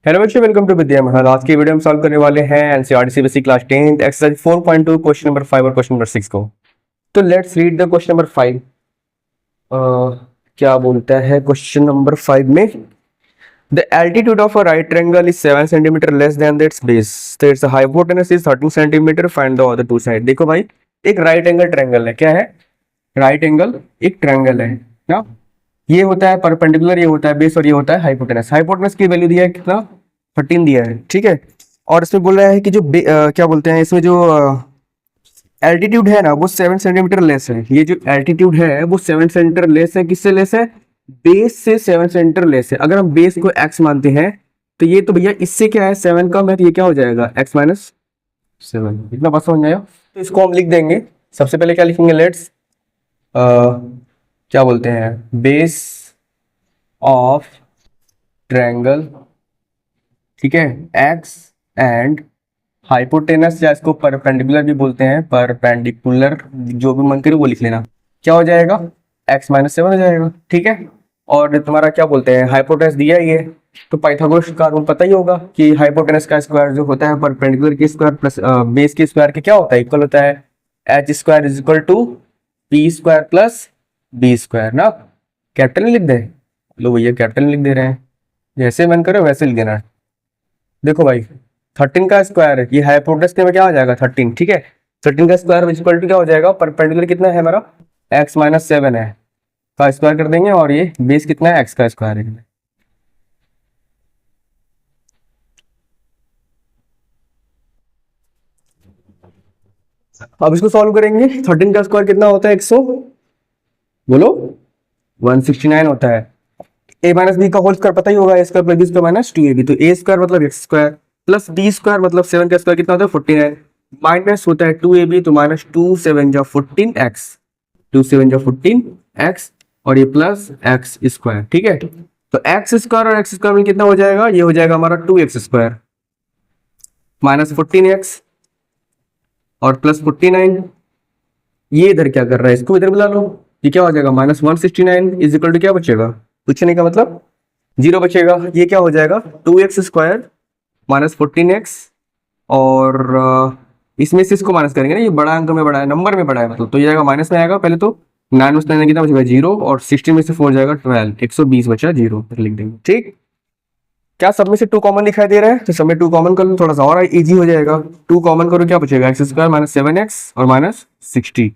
Hello बच्चों, welcome to विद्या महल। आज की वीडियो में सॉल्व करने वाले हैं NCERT CBSE class 10 exercise 4.2 question number 5 और क्वेश्चन नंबर 6 को। तो let's read the question number 5। क्या बोलता है क्वेश्चन नंबर 5 में, the altitude of a right triangle is 7 centimetre less than that's base, that's hypotenuse is 13 centimetre, find the other two side. देखो भाई, एक राइट एंगल ट्रायंगल है। क्या है? राइट एंगल एक ट्रायंगल है ना। ये होता है परपेंडिकुलर, ये होता है बेस और ये होता है हाइपोटेनस। हाइपोटेनस की वैल्यू दिया है कितना? 13 दिया है, ठीक है। और इसमें बोल रहा है कि जो क्या बोलते हैं, इसमें जो एल्टीट्यूड है ना वो 7 सेंटीमीटर लेस है। ये जो एल्टीट्यूड है वो 7 सेंटीमीटर लेस है। किससे लेस है? बेस से 7 सेंटीमीटर लेस है। अगर हम बेस को x मानते हैं तो ये तो भैया इससे क्या है, 7 कम है, तो ये क्या हो जाएगा x माइनस 7। इतना बात समझ में आया? तो इसको हम लिख देंगे। सबसे पहले क्या लिखेंगे? लेट्स क्या बोलते हैं, बेस ऑफ ट्रायंगल, ठीक है, x एंड हाइपोटेनस, या इसको परपेंडिकुलर भी बोलते हैं, परपेंडिकुलर जो भी मन करे वो लिख लेना। क्या हो जाएगा? x माइनस 7 हो जाएगा, ठीक है। और तुम्हारा क्या बोलते हैं, हाइपोटेनस दिया ही है, तो पाइथागोरस का रूल पता ही होगा कि हाइपोटेनस का स्क्वायर जो होता है परपेंडिकुलर के स्क्वायर प्लस बेस के स्क्वायर के क्या होता है, इक्वल होता है। H square is equal to P square plus B square ना। कैपिटल में लिख दे, लो भैया कैपिटल में लिख दे रहे हैं, जैसे मन करे वैसे लिख देना। देखो भाई, 13 का स्क्वायर है, ये हाइपोटेनस में क्या हो जाएगा 13, ठीक है। 13 का स्क्वायर इक्वल टू क्या हो जाएगा, परपेंडिकुलर कितना है हमारा, x माइनस 7 है, का स्क्वायर कर देंगे, और ये बेस कितना है, x का स्क्वायर है। अब इसको सॉल्व करेंगे। 13 का स्क्वायर कितना होता है, 100, बोलो 169 होता है। a माइनस बी का होल स्क्वायर पता ही होगा, a square plus B square minus 2ab, तो a स्क्वायर मतलब x square plus b square मतलब 7 का स्क्वायर कितना होता है 49, माइनस होता है 2ab, तो माइनस 2 7 जा 14x, 2 7 जा 14x, और ये प्लस x स्क्वायर, ठीक है। तो x स्क्वायर और x स्क्वायर में कितना हो जाएगा, ये हो जाएगा हमारा 2x स्क्वायर माइनस 14x और प्लस 49। ये इधर क्या कर रहा है, इसको इधर बुला लो, ये क्या हो जाएगा, माइनस 169 इज इक्वल टू क्या बचेगा, पूछने का मतलब 0 बचेगा। ये क्या हो जाएगा, 2x स्क्वायर माइनस 14x, और इसमें से इसको माइनस करेंगे ना, ये बड़ा अंक में बड़ा है, नंबर में बड़ा है मतलब, तो ये आएगा माइनस में आएगा। पहले तो 9 में से 9 कितना बचेगा 0, और 16 में से 4 जाएगा 12, 120 बचा 0 लिख देंगे, ठीक। क्या सब में से 2 कॉमन दिखाई दे रहा है, तो सब में 2 कॉमन कर लो, थोड़ा सा और इजी हो जाएगा। 2 कॉमन करो, क्या बचेगा, एक्स स्क्वायर माइनस 7x और माइनस 60,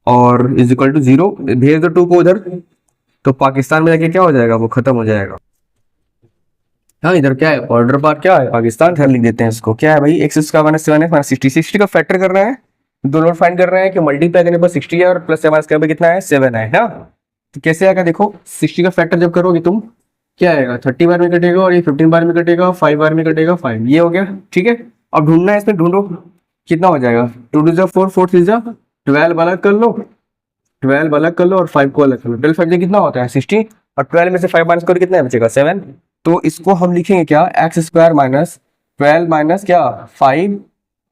और इज इक्वल टू 0, भेज दो 2 को उधर, तो पाकिस्तान में जाके क्या हो जाएगा, वो खत्म हो जाएगा। हाँ, इधर क्या है, ऑर्डर बार क्या है, पाकिस्तान इधर लिख देते हैं इसको। क्या है भाई, x square minus 7x minus 60 का फैक्टर कर रहे हैं, दोनों फाइंड कर रहे हैं कि मल्टीप्लाई करने पर 60 है और प्लस स्क्वायर पे कितना है 7 है ना। तो कैसे आएगा, देखो 60 का फैक्टर जब करोगे तुम, क्या आएगा, 30 बार में कटेगा, और ये 15 बार में कटेगा, 5 बार में कटेगा 5, ये हो गया, ठीक है। अब ढूंढना है इसमें, ढूंढो कितना हो जाएगा, 2 2 जा 4, 4 3 जा 12 अलग कर लो, 12 अलग कर लो, और 5 को अलग कर लो, 12 5 कितना होता है 60, और 12 में से 5 माइनस करो कितना बचेगा 7। तो इसको हम लिखेंगे क्या, एक्स स्क्वायर माइनस 12 माइनस क्या 5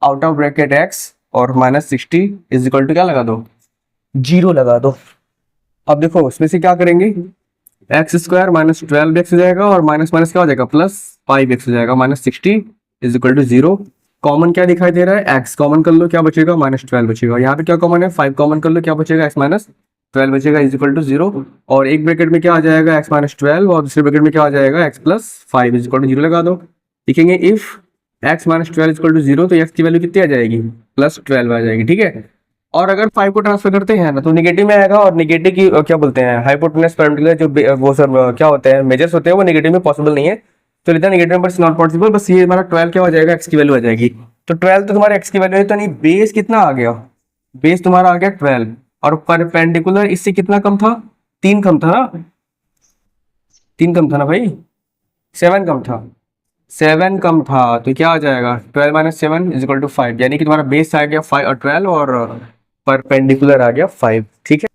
आउट ऑफ ब्रैकेट x और माइनस 60 इज इक्वल टू क्या लगा दो, 0 लगा दो। अब देखो इसमें से क्या करेंगे, एक्स स्क्वायर माइनस 12x हो जाएगा, और माइनस माइनस क्या हो जाएगा प्लस 5x हो जाएगा, minus 60 is equal to 0। Common क्या दिखाई दे रहा है, x कॉमन कर लो, क्या बचेगा माइनस 12 बचेगा। यहाँ पे क्या कॉमन है, 5 कॉमन कर लो, क्या बचेगा x माइनस 12 बचेगा इज इक्वल टू 0, और एक ब्रैकेट में क्या आ जाएगा x माइनस 12, और दूसरे ब्रैकेट में क्या आ जाएगा x plus 5 is equal to 0 लगा दो। लिखेंगे if x minus 12 is equal to 0, तो x की वैल्यू कितनी आ जाएगी, प्लस 12 आ जाएगी, ठीक है। और अगर 5 को ट्रांसफर करते हैं ना तो निगेटिव में आएगा, और निगेटिव की क्या बोलते हैं, हाइपोटेनस परपेंडिकुलर जो वो सब क्या होते हैं, मेजर्स होते हैं, वो निगेटिव में पॉसिबल नहीं है, तो लिखा negative number is not possible. बस ये हमारा 12 क्या हो जाएगा, x की वैल्यू आ जाएगी। तो 12 तो तुम्हारा x की वैल्यू है, तो नहीं बेस कितना आ गया, बेस तुम्हारा आ गया 12, और परपेंडिकुलर इससे कितना कम था, 3 कम था ना, 3 कम था ना भाई, 7 कम था, 7 कम था, तो क्या आ जाएगा 12 माइनस 7 इज इक्वल टू 5, यानी कि तुम्हारा बेस आ गया 5 और 12, और परपेंडिकुलर आ गया 5, ठीक है।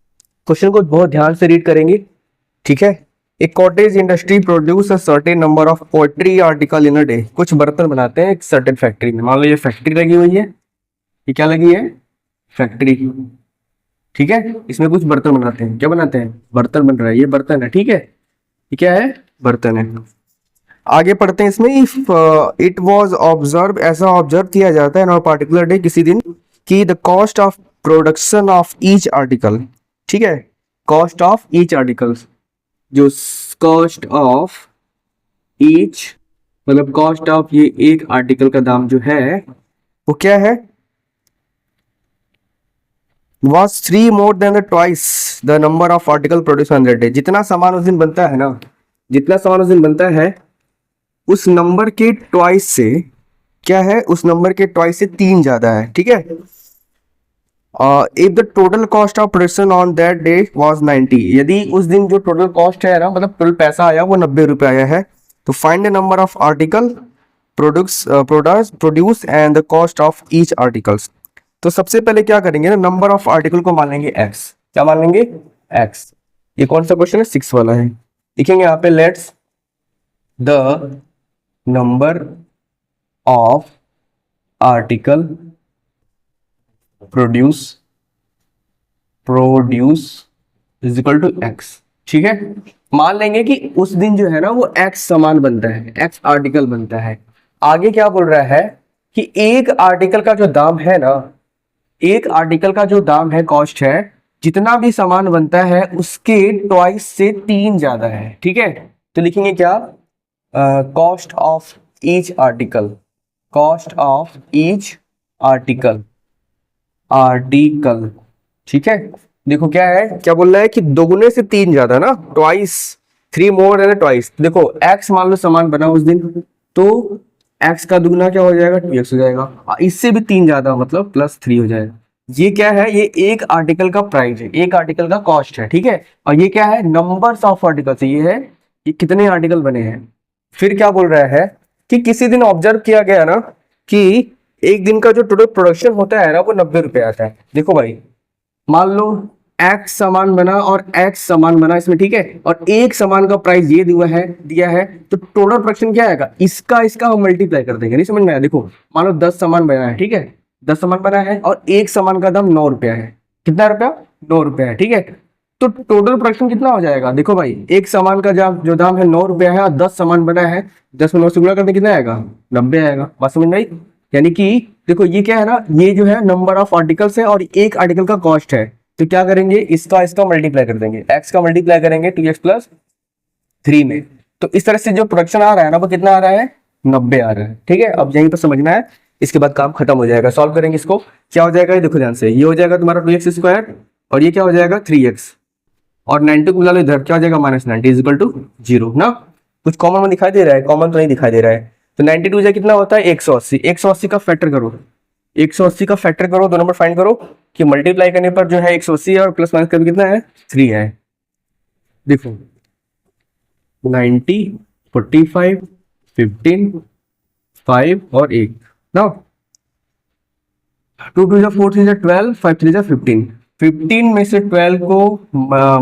क्वेश्चन को बहुत ध्यान से रीड करेंगे, ठीक है। एक cottage industry produce a certain number of poetry article in a day, कुछ बर्तन बनाते हैं एक सर्टेन फैक्ट्री में। मान लो ये फैक्ट्री लगी हुई है, ये क्या लगी है, फैक्ट्री, ठीक है। इसमें कुछ बर्तन बनाते हैं, क्या बनाते हैं, बर्तन बन रहा है, ये बर्तन है, ठीक है, ये क्या है, बर्तन है। आगे पढ़ते हैं इसमें, इफ इट वाज ऑब्जर्व, ऐसा ऑब्जर्व किया जाता है इन पार्टिकुलर डे, किसी दिन, कि the cost of production of each article, ठीक है, कॉस्ट ऑफ ईच आर्टिकल्स, जो कॉस्ट ऑफ ईच मतलब कॉस्ट ऑफ ये एक आर्टिकल का दाम जो है वो क्या है, was 3 more than the twice the number of article produced on that day। जितना सामान उस दिन बनता है ना, जितना सामान उस दिन बनता है उस नंबर के ट्वाइस से, क्या है, उस नंबर के ट्वाइस से 3 ज्यादा है, ठीक है। If the total cost of production on that day was 90, यदि उस दिन जो टोटल कॉस्ट है ना, मतलब टोटल पैसा आया वो 90 रुपए आया है, तो find the number of article produce and the cost of each articles. तो सबसे पहले क्या करेंगे ना, नंबर ऑफ आर्टिकल को मान लेंगे x। क्या मान लेंगे, x। ये कौन सा क्वेश्चन है, 6 वाला है। लिखेंगे यहाँ पे, let's the number of article produce is equal to x, ठीक है। मान लेंगे कि उस दिन जो है ना वो x सामान बनता है, x आर्टिकल बनता है। आगे क्या बोल रहा है कि एक आर्टिकल का जो दाम है ना, एक आर्टिकल का जो दाम है, कॉस्ट है, जितना भी सामान बनता है उसके ट्वाइस से 3 ज्यादा है, ठीक है। तो लिखेंगे क्या, cost of each article, cost of each article, ठीक है। देखो क्या है, क्या बोल रहा है कि दोगुने से 3 ज्यादा ना, ट्वाइस, 3 मोर देन ट्वाइस। देखो x मान लो सामान बना उस दिन, तो x का दुगना क्या हो जाएगा, 2x हो जाएगा, इससे भी 3 ज्यादा मतलब +3 हो जाएगा। ये क्या है, ये एक आर्टिकल का प्राइस है, एक आर्टिकल का कॉस्ट है, ठीक है। और ये क्या है, नंबर्स ऑफ आर्टिकल्स, ये है कि कितने आर्टिकल बने हैं। फिर क्या बोल रहा है कि किसी दिन ऑब्जर्व किया गया ना कि एक दिन का जो टोटल प्रोडक्शन होता है ना वो 90 रुपए आता है। देखो भाई, मान लो x सामान बना और x सामान बना इसमें, ठीक है, और एक सामान का प्राइस ये दिया है, तो टोटल प्रोडक्शन क्या आएगा, इसका हम मल्टीप्लाई कर देंगे। नहीं समझ में आया, देखो मान लो 10 सामान बना है, ठीक है, 10 सामान बना है और एक सामान का दाम 9 रुपया है। कितना रुपया, 9 रुपया है, ठीक है। तो टोटल प्रोडक्शन कितना हो जाएगा, देखो भाई, एक सामान का जो दाम है 9 रुपया है और 10 सामान बना है, 10 में 9 से गुणा करने कितना आएगा, 90 आएगा। बात समझ में आई। यानी कि देखो ये क्या है ना, ये जो है नंबर ऑफ आर्टिकल्स है और एक आर्टिकल का कॉस्ट है। तो क्या करेंगे, इसका मल्टीप्लाई कर देंगे, x का मल्टीप्लाई करेंगे 2x + 3 में। तो इस तरह से जो प्रोडक्शन आ रहा है ना वो कितना आ रहा है, 90 आ रहा है, ठीक है। अब यहीं पर समझना है, इसके बाद काम खत्म हो जाएगा। सॉल्व करेंगे इसको, क्या हो जाएगा, ये देखो ध्यान से, ये हो जाएगा तुम्हारा 2x² और ये क्या हो जाएगा 3x, और 90 को मिला लो इधर, क्या हो जाएगा -90 = 0 ना। कुछ कॉमन में दिखाई दे रहा है, कॉमन तो नहीं दिखाई दे रहा है। तो 92 से कितना होता है 180, 180 का फैक्टर करो, 180 का फैक्टर करो, 2 नंबर फाइंड करो कि मल्टीप्लाई करने पर जो है 180 और प्लस माइनस करके कितना है 3 है। देखो 90, 45, 15, 5 और 1 ना, 2 2 जा 4 3 जा 12, 5 3 जा 15, 15 में से 12 को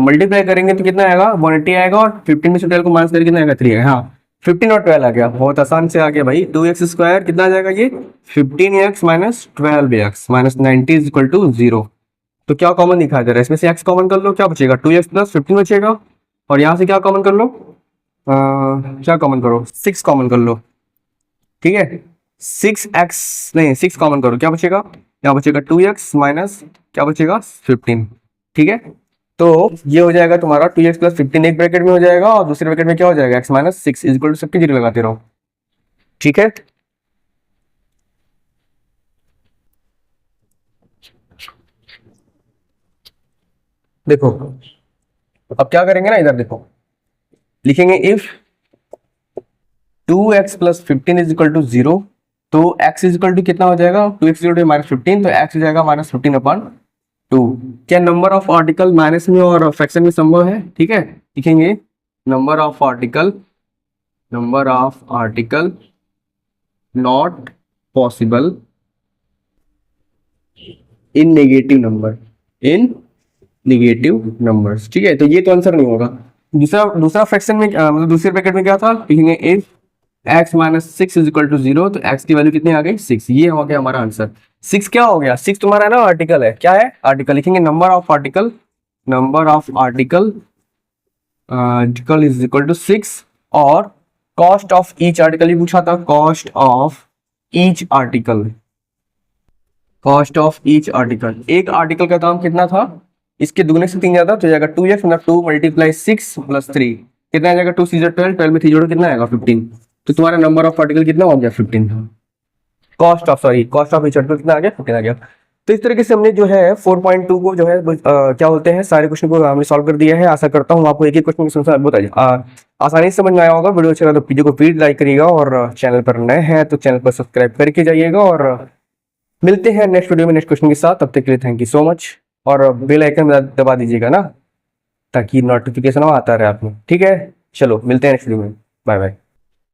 मल्टीप्लाई करेंगे तो कितना आएगा 180 आएगा, और 15 में से 12 को माइनस करके कितना आएगा 3 है। हाँ 15 और 12 आ गया, बहुत आसान से आ गया भाई। 2x² कितना आ जाएगा, ये 15x - 12x - 90 = 0। तो क्या कॉमन दिखाई दे रहा है, इसमें से x कॉमन कर लो, क्या बचेगा 2x + 15 बचेगा, और यहाँ से क्या कॉमन कर लो, क्या कॉमन करो, 6 कॉमन कर लो, ठीक है। 6 कॉमन करो, क्या बचेगा, यहाँ बचेगा 2x क्या बचेगा 15, ठीक है। तो ये हो जाएगा तुम्हारा 2x + 15 एक ब्रैकेट में हो जाएगा, और दूसरे ब्रैकेट में क्या हो जाएगा x - 6 = सबके 0 लगाते रहो, ठीक है। देखो अब क्या करेंगे ना, इधर देखो, लिखेंगे इफ 2x + 15 = 0, तो x = कितना हो जाएगा, 2x = -15, तो x हो जाएगा -15/2। क्या नंबर ऑफ आर्टिकल माइनस में और फ्रैक्शन में संभव है, ठीक है। लिखेंगे number of article not possible in negative numbers, ठीक है। तो ये तो आंसर नहीं होगा। दूसरा फ्रैक्शन में मतलब दूसरे ब्रैकेट में क्या था, लिखेंगे इफ x - 6 = 0, तो x की वैल्यू कितनी आ गई 6, ये हो गया हमारा आंसर। 6 क्या हो गया, 6 तुम्हारा है ना आर्टिकल है, क्या है आर्टिकल। लिखेंगे number of article is equal to 6, और कॉस्ट ऑफ ईच आर्टिकल ही पूछा था, cost of each article, cost of each article. एक आर्टिकल का दाम कितना था, इसके दुगने से 3 ज्यादा तो जाएगा 2x, मतलब 2 × 6 + 3 कितना आ जाएगा, 2 × 12, 12 में 3 जोड़ो कितना आएगा 15। तो तुम्हारा नंबर ऑफ आर्टिकल कितना हो गया 15। कॉस्ट ऑफ ईच आर्टिकल कितना आ गया 15 आ गया। तो इस तरीके से हमने जो है 4.2 को जो है क्या बोलते हैं सारे क्वेश्चन को हमने सॉल्व कर दिया है। आशा करता हूँ आपको एक एक क्वेश्चन की संख्या बहुत आसानी से समझ में आया होगा। वीडियो अच्छा लगा तो वीडियो को प्लीज लाइक करिएगा और चैनल पर नए हैं तो चैनल पर सब्सक्राइब करके जाइएगा। और मिलते हैं नेक्स्ट वीडियो में नेक्स्ट क्वेश्चन के साथ, तब तक के लिए थैंक यू सो मच। और बेल आइकन दबा दीजिएगा ना, ताकि नोटिफिकेशन आता रहे आप में। ठीक है, चलो मिलते हैं नेक्स्ट वीडियो में, बाय बाय।